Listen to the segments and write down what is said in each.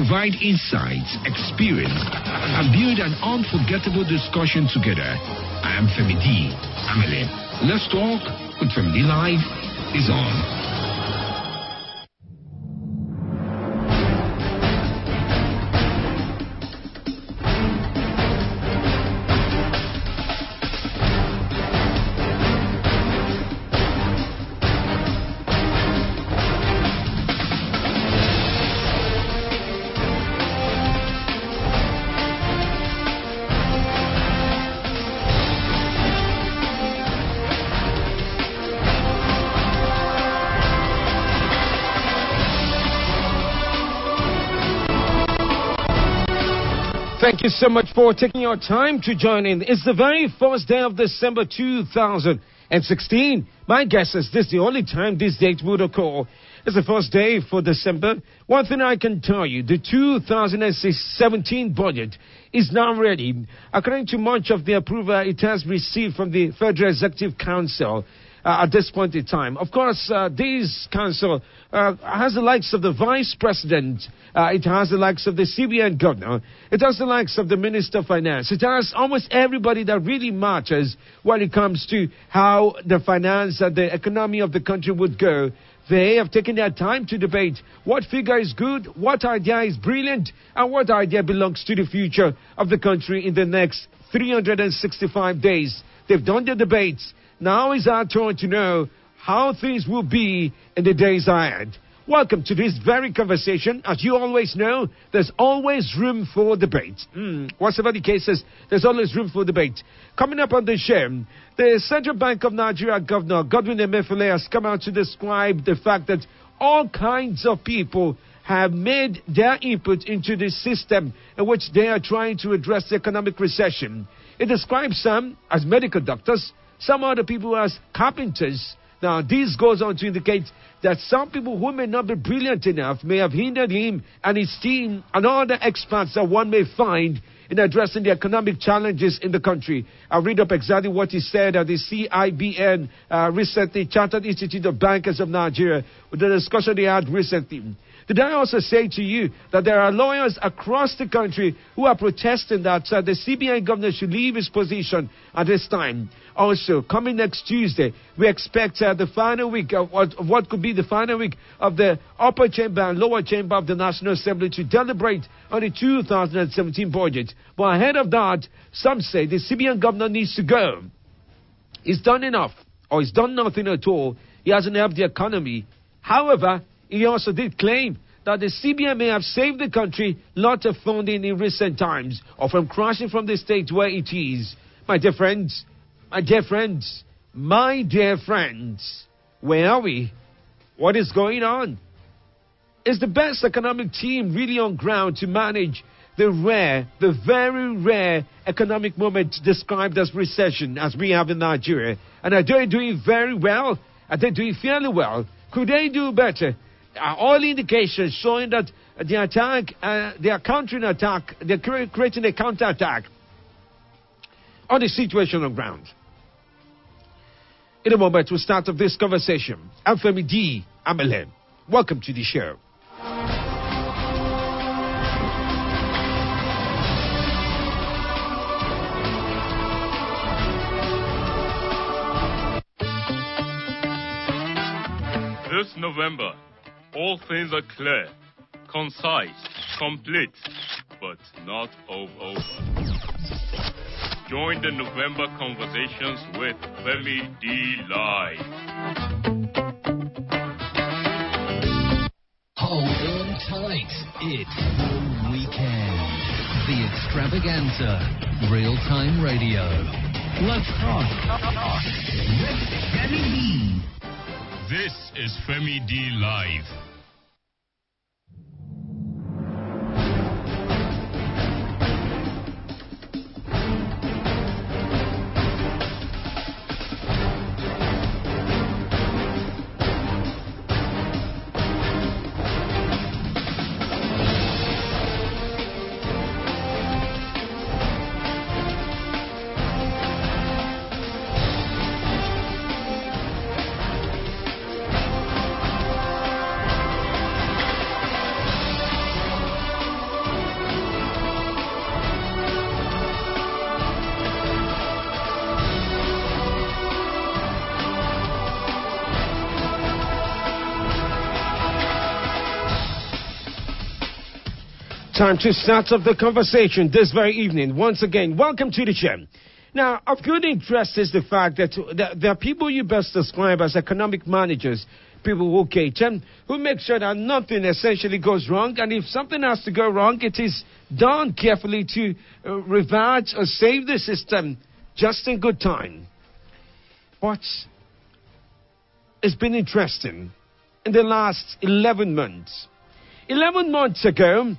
provide insights, experience, and build an unforgettable discussion together. I am FemiD Amele. Let's talk with FemiDlive is on. Thank you so much for taking your time to join in. It's the very first day of December 2016. My guess is this is the only time this date would occur. It's the first day for December. One thing I can tell you, the 2017 budget is now ready. According to much of the approval it has received from the Federal Executive Council, at this point in time. Of course, this council has the likes of the vice president, it has the likes of the CBN governor, it has the likes of the minister of finance, it has almost everybody that really matters when it comes to how the finance and the economy of the country would go. They have taken their time to debate what figure is good, what idea is brilliant, and what idea belongs to the future of the country in the next 365 days. They've done the debates. Now is our turn to know how things will be in the days ahead. Welcome to this very conversation. As you always know, there's always room for debate. Whatever the case is, there's always room for debate. Coming up on the show, the Central Bank of Nigeria Governor Godwin Emefiele has come out to describe the fact that all kinds of people have made their input into the system in which they are trying to address the economic recession. It describes some as medical doctors, some other people as carpenters. Now, this goes on to indicate that some people who may not be brilliant enough may have hindered him and his team and all the experts that one may find in addressing the economic challenges in the country. I'll read up exactly what he said at the CIBN recently, Chartered Institute of Bankers of Nigeria, with the discussion they had recently. Did I also say to you that there are lawyers across the country who are protesting that the CBN governor should leave his position at this time? Also, coming next Tuesday, we expect the final week of what could be the final week of the upper chamber and lower chamber of the National Assembly to deliberate on the 2017 budget. But ahead of that, some say the CBN governor needs to go. He's done enough, or he's done nothing at all. He hasn't helped the economy. However, he also did claim that the CBN may have saved the country lot of funding in recent times, or from crashing from the state where it is. My dear friends, where are we? What is going on? Is the best economic team really on ground to manage the very rare economic moment described as recession as we have in Nigeria? And are they doing very well? Are they doing fairly well? Could they do better? All indications showing that the attack, they are countering attack, they're creating a counterattack on the situation on ground. In a moment, we'll start off this conversation. I'm FemiD Amele. Welcome to the show. This November, all things are clear, concise, complete, but not all over. Join the November conversations with FemiDlive. Hold on tight, it's the weekend. The extravaganza, real-time radio. Let's talk. With FemiD. This is FemiDlive. Time to start off the conversation this very evening. Once again, welcome to the show. Now, of good interest is the fact that there are people you best describe as economic managers, people who cater, who make sure that nothing essentially goes wrong, and if something has to go wrong, it is done carefully to revert or save the system just in good time. But it's been interesting in the last 11 months. 11 months ago,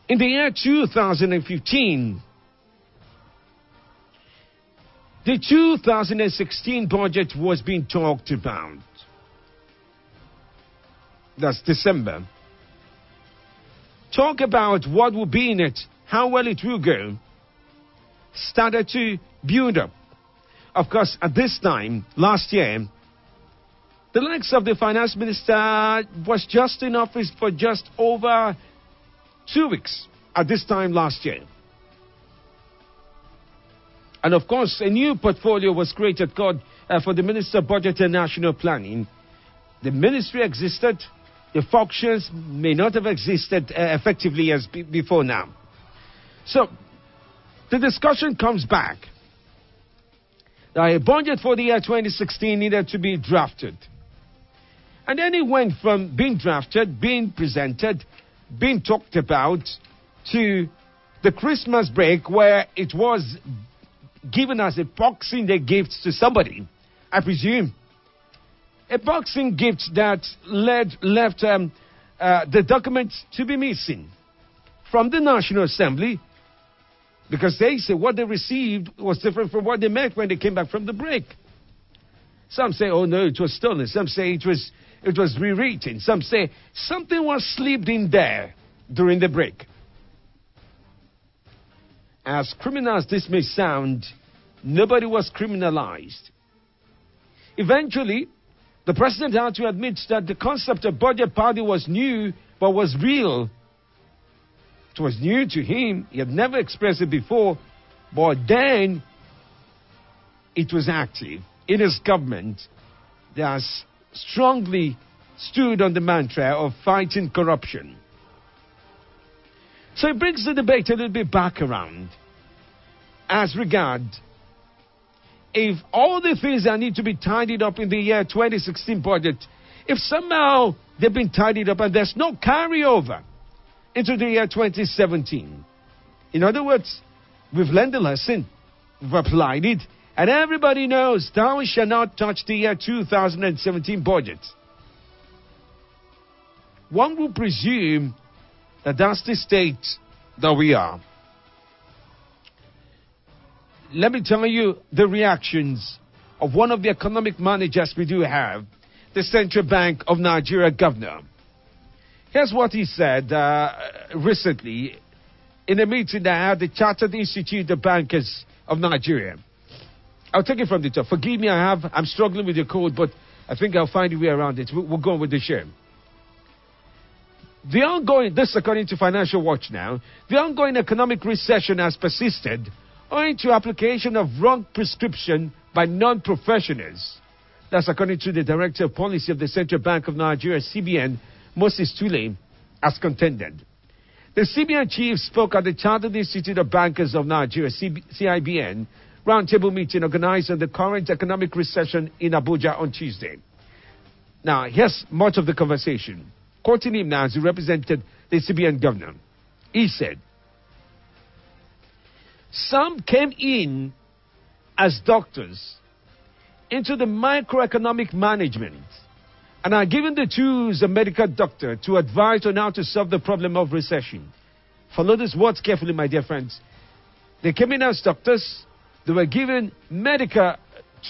in the year 2015, the 2016 budget was being talked about. That's December. Talk about what will be in it, how well it will go, started to build up. Of course, at this time, last year, the likes of the finance minister was just in office for just over 2 weeks at this time last year. And of course, a new portfolio was created called for the Minister of Budget and National Planning. The ministry existed. The functions may not have existed effectively as before now. So, the discussion comes back. Now, a budget for the year 2016 needed to be drafted. And then it went from being drafted, being presented, being talked about, to the Christmas break where it was given as a Boxing Day gift to somebody, I presume. A boxing gift that left the documents to be missing from the National Assembly, because they say what they received was different from what they met when they came back from the break. Some say, oh no, it was stolen. Some say it was rewritten. Some say something was slipped in there during the break. As criminal as this may sound, nobody was criminalized. Eventually, the president had to admit that the concept of budget party was new, but was real. It was new to him. He had never expressed it before, but then it was active in his government that strongly stood on the mantra of fighting corruption. So it brings the debate a little bit back around as regard if all the things that need to be tidied up in the year 2016 budget, if somehow they've been tidied up and there's no carryover into the year 2017. In other words, we've learned the lesson, we've applied it, and everybody knows thou shalt not touch the year 2017 budget. One would presume that that's the state that we are. Let me tell you the reactions of one of the economic managers we do have, the Central Bank of Nigeria governor. Here's what he said recently in a meeting that I had the Chartered Institute of Bankers of Nigeria. I'll take it from the top. Forgive me, I'm struggling with the code, but I think I'll find a way around it. We'll go on with the show. The ongoing, this according to Financial Watch now, the ongoing economic recession has persisted owing to application of wrong prescription by non-professionals. That's according to the Director of Policy of the Central Bank of Nigeria, CBN, Moses Tule, as contended. The CBN chief spoke at the Chartered Institute of Bankers of Nigeria, CIBN, roundtable meeting organized on the current economic recession in Abuja on Tuesday. Now, here's much of the conversation. Quoting him now as he represented the CBN governor. He said, some came in as doctors into the microeconomic management and are given the tools a medical doctor to advise on how to solve the problem of recession. Follow these words carefully, my dear friends. They came in as doctors. They were given medical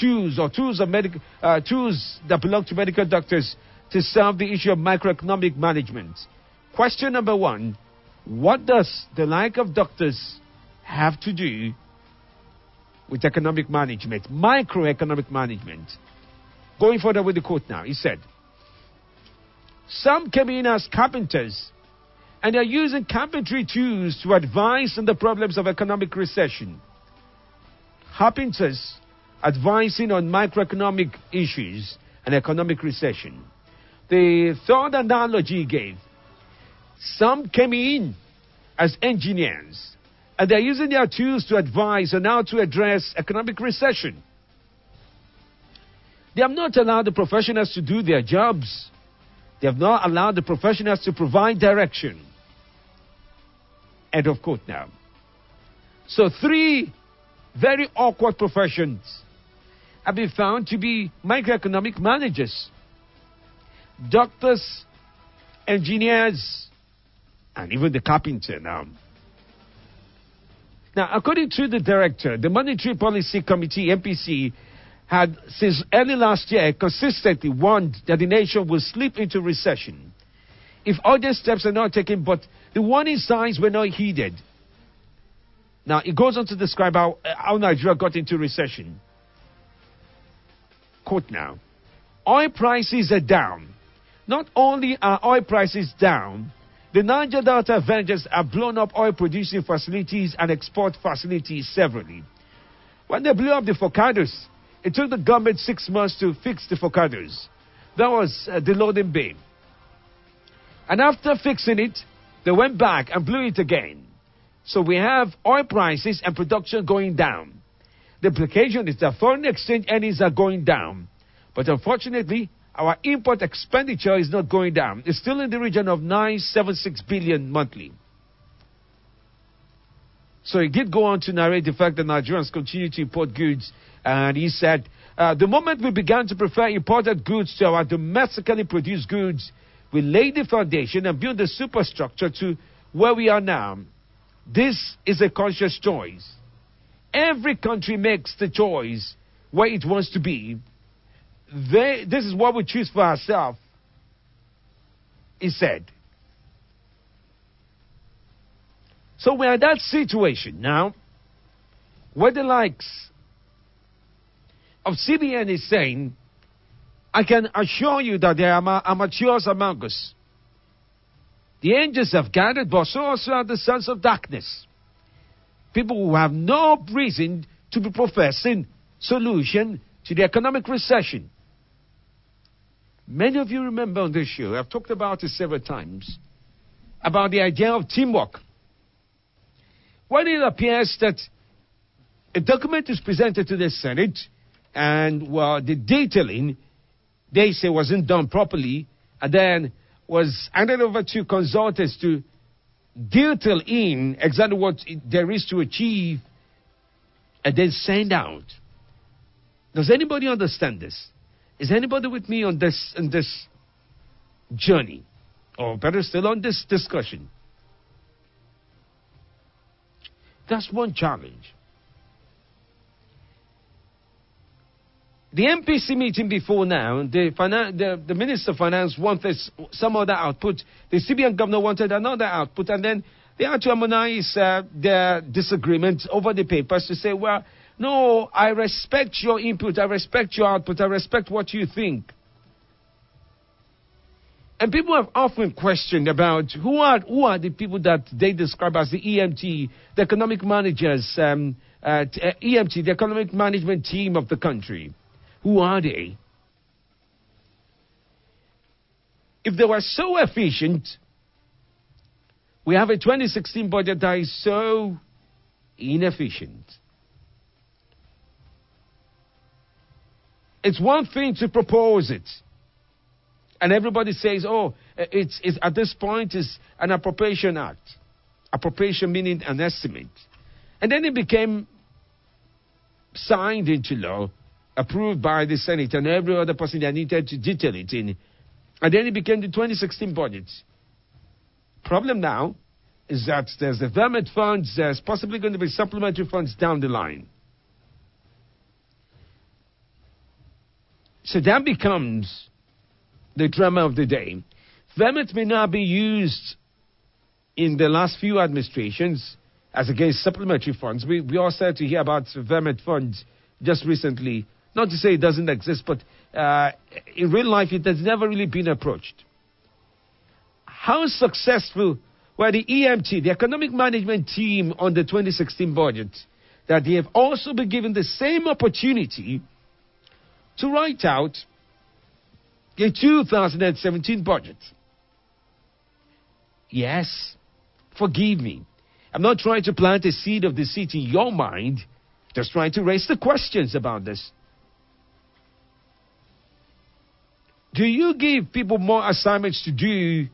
tools or tools that belong to medical doctors to solve the issue of microeconomic management. Question number one, what does the like of doctors have to do with economic management, microeconomic management? Going further with the quote now, he said, some came in as carpenters and are using carpentry tools to advise on the problems of economic recession. Carpenters advising on microeconomic issues and economic recession. The third analogy he gave, some came in as engineers, and they're using their tools to advise on how to address economic recession. They have not allowed the professionals to do their jobs. They have not allowed the professionals to provide direction. End of quote now. So 3 very awkward professions have been found to be microeconomic managers. Doctors, engineers, and even the carpenter now. Now, according to the director, the Monetary Policy Committee, MPC, had since early last year consistently warned that the nation will slip into recession if urgent steps are not taken, but the warning signs were not heeded. Now, it goes on to describe how Nigeria got into recession. Quote now, oil prices are down. Not only are oil prices down, the Niger Delta Avengers have blown up oil producing facilities and export facilities severally. When they blew up the Focados, it took the government 6 months to fix the Focados. That was the loading bay. And after fixing it, they went back and blew it again. So we have oil prices and production going down. The implication is that foreign exchange earnings are going down. But unfortunately, our import expenditure is not going down. It's still in the region of 976 billion monthly. So he did go on to narrate the fact that Nigerians continue to import goods. And he said, the moment we began to prefer imported goods to our domestically produced goods, we laid the foundation and built the superstructure to where we are now. This is a conscious choice. Every country makes the choice where it wants to be. This is what we choose for ourselves, he said. So we're in that situation now where the likes of CBN is saying, I can assure you that there are amateurs among us. The angels have gathered, but so also are the sons of darkness. People who have no reason to be professing solution to the economic recession. Many of you remember on this show, I've talked about it several times, about the idea of teamwork. When it appears that a document is presented to the Senate, and the detailing, they say, wasn't done properly, and then was handed over to consultants to detail in exactly what there is to achieve, and then send out. Does anybody understand this? Is anybody with me on this journey? Or better still, on this discussion? That's one challenge. The MPC meeting before now, the Minister of Finance wanted some other output. The CBN governor wanted another output. And then they had to harmonize their disagreement over the papers to say, well, no, I respect your input, I respect your output, I respect what you think. And people have often questioned about who are the people that they describe as the EMT, the economic managers, EMT, the economic management team of the country. Who are they? If they were so efficient, we have a 2016 budget that is so inefficient. It's one thing to propose it. And everybody says, it's at this point is an appropriation act. Appropriation meaning an estimate. And then it became signed into law, approved by the Senate and every other person that needed to detail it in. And then it became the 2016 budget. Problem now is that there's the development funds, there's possibly going to be supplementary funds down the line. So that becomes the drama of the day. Development may not be used in the last few administrations as against supplementary funds. We all started to hear about development funds just recently. Not to say it doesn't exist, but in real life it has never really been approached. How successful were the EMT, the Economic Management Team, on the 2016 budget, that they have also been given the same opportunity to write out the 2017 budget? Yes, Forgive me. I'm not trying to plant a seed of deceit in your mind. Just trying to raise the questions about this. Do you give people more assignments to do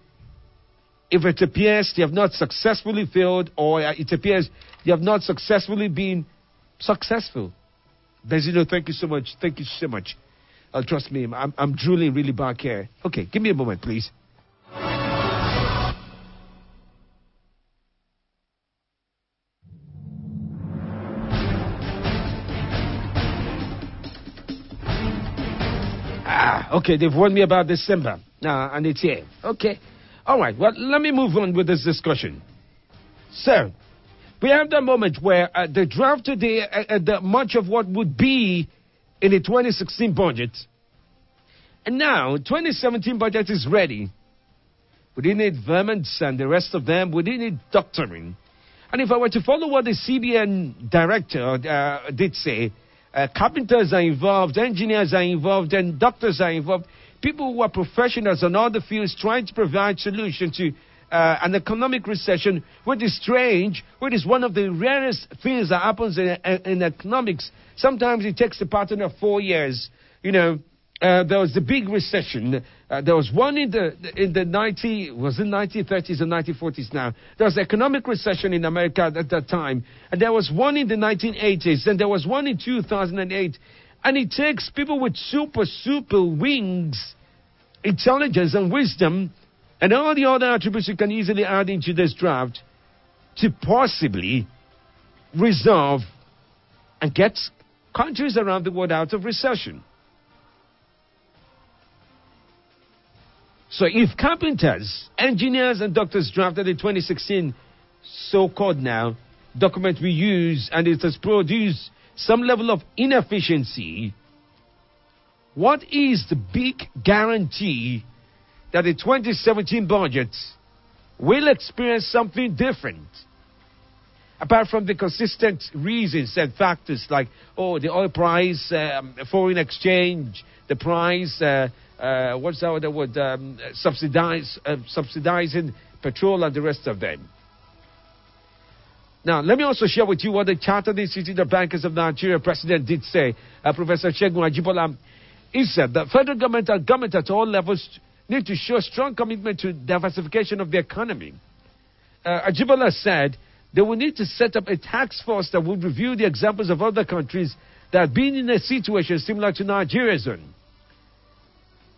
if it appears they have not successfully failed, or it appears they have not successfully been successful? Bezino, thank you so much. Thank you so much. Trust me, I'm drooling really back here. Okay, give me a moment, please. Okay, they've warned me about December, and it's here. Okay. All right, well, let me move on with this discussion. So, we have the moment where the draft today, much of what would be in the 2016 budget, and now 2017 budget is ready. We didn't need vermins and the rest of them. We didn't need doctoring. And if I were to follow what the CBN director did say, carpenters are involved, engineers are involved, and doctors are involved. People who are professionals on all the fields trying to provide solutions to an economic recession, which is strange, which is one of the rarest things that happens in economics. Sometimes it takes a pattern of 4 years. You know, there was the big recession. There was one in the 1930s and 1940s now. There was economic recession in America at that time. And there was one in the 1980s. And there was one in 2008. And it takes people with super wings, intelligence and wisdom, and all the other attributes you can easily add into this draft to possibly resolve and get countries around the world out of recession. So if carpenters, engineers, and doctors drafted the 2016 so-called now document we use, and it has produced some level of inefficiency, what is the big guarantee that the 2017 budget will experience something different? Apart from the consistent reasons and factors like, the oil price, foreign exchange, the price, what's the other word, subsidizing petrol and the rest of them. Now, let me also share with you what the Chartered Institute of Bankers of Nigeria president did say, Professor Segun Ajibola. He said that federal government and government at all levels need to show strong commitment to diversification of the economy. Ajibola said they will need to set up a task force that would review the examples of other countries that have been in a situation similar to Nigeria's own.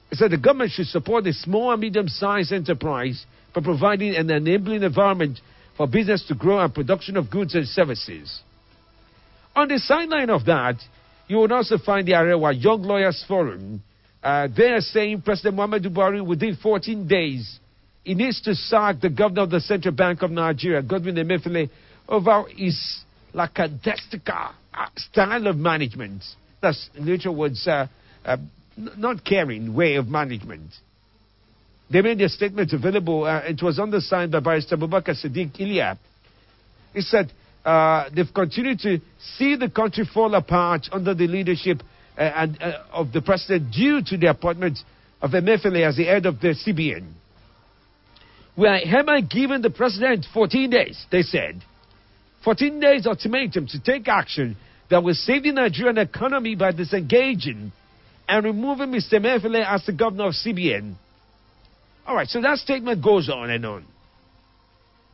He said the government should support the small and medium-sized enterprise by providing an enabling environment for business to grow and production of goods and services. On the sideline of that, you would also find the Arewa Young Lawyers Forum. They are saying President Muhammadu Buhari within 14 days, he needs to sack the governor of the Central Bank of Nigeria, Godwin Emefiele, over his lackadaisical style of management. That's, in literal words, not caring way of management. They made their statement available. It was undersigned by Barrister Abubakar Sadiq Ilya. He said they've continued to see the country fall apart under the leadership of the president due to the appointment of Emefiele as the head of the CBN. We are hereby giving the president 14 days, they said. 14 days ultimatum to take action that will save the Nigerian economy by disengaging and removing Mr. Emefiele as the governor of CBN. All right, so that statement goes on and on.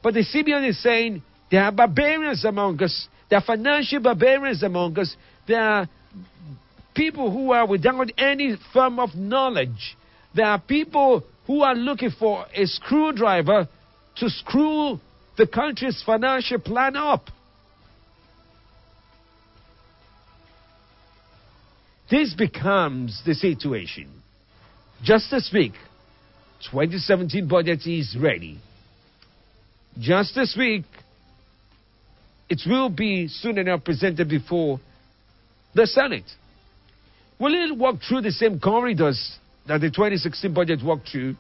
But the CBN is saying there are barbarians among us. There are financial barbarians among us. There are people who are without any form of knowledge. There are people who are looking for a screwdriver to screw the country's financial plan up. This becomes the situation. Just this week, 2017 budget is ready. Just this week, it will be soon enough presented before the Senate. Will it walk through the same corridors that the 2016 budget walked through?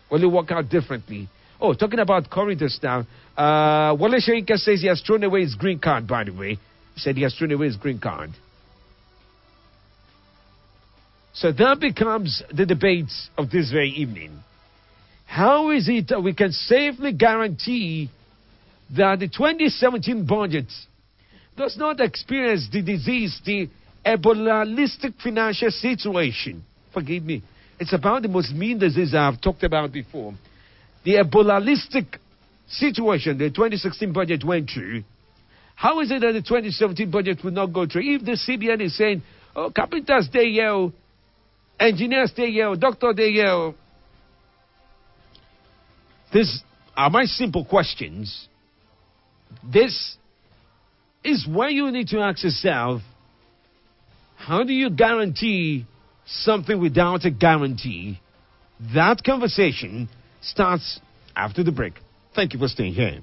Will it work out differently? Oh, talking about corridors now, Wale Soyinka says he has thrown away his green card, by the way. He said he has thrown away his green card. So that becomes the debate of this very evening. How is it that we can safely guarantee that the 2017 budget does not experience the disease, the Ebola-listic financial situation. Forgive me. It's about the most mean disease I've talked about before. The Ebola-listic situation the 2016 budget went through. How is it that the 2017 budget will not go through? If the CBN is saying, oh, carpenters, they yell, engineers, they yell, doctor, they yell. These are my simple questions. This is where you need to ask yourself, how do you guarantee something without a guarantee? That conversation starts after the break. Thank you for staying here.